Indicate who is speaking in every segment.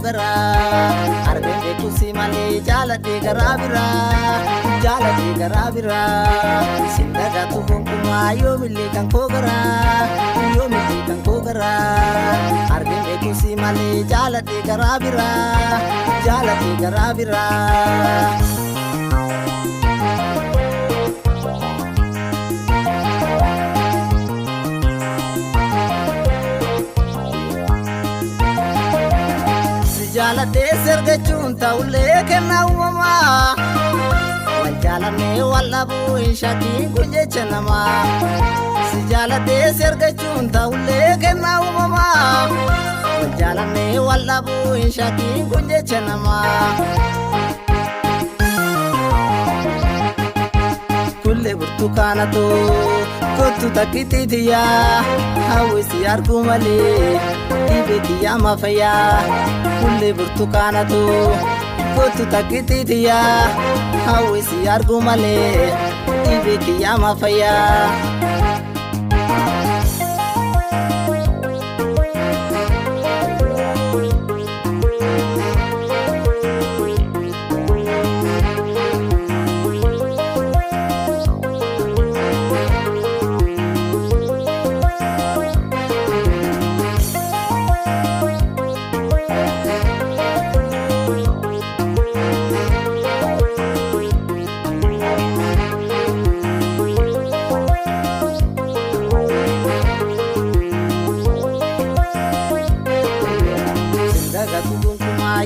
Speaker 1: gara argen beku si male jalate garabira sindaga tu kuma yo mili kan ko gara argen beku si male jalate garabira Jalate sergachun taule kenna umama Waljalane wallabu inshakin kunje chanama Jalate sergachun taule kenna umama Waljalane wallabu inshakin kunje chanama Kulle burtukana to kotu takiti diya hawisi argumale dibeti amafaya Kulle burtukana to kotu takiti diya hawisi argumale dibeti amafaya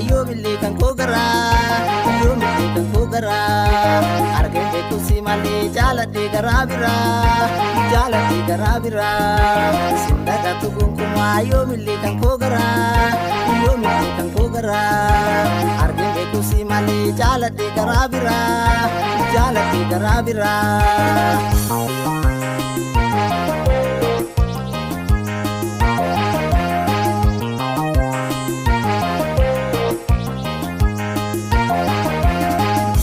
Speaker 1: yo mili kan ko gara argen beku si male jalate garabira sindaga tu kuma yo mili kan ko gara argen beku si male jalate garabira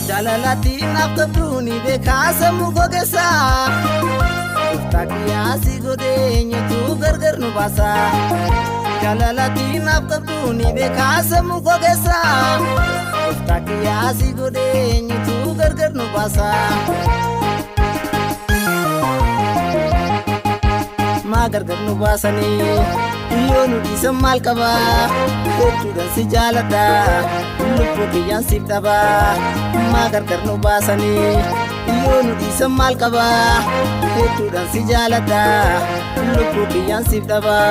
Speaker 1: Jalalatin abduni bekasa mugogesa Takiya si godenya tu gargar nubasa Jalalatin abduni bekasa mugogesa Takiya si godenya tu gargar nubasa Magargar nubasani iyo nudi semal kaba Kotu dan si jalada Lupu kiyan siftaba Magargar nubasani iyo nudi semal kaba Kotu dan si jalada Lupu kiyan siftaba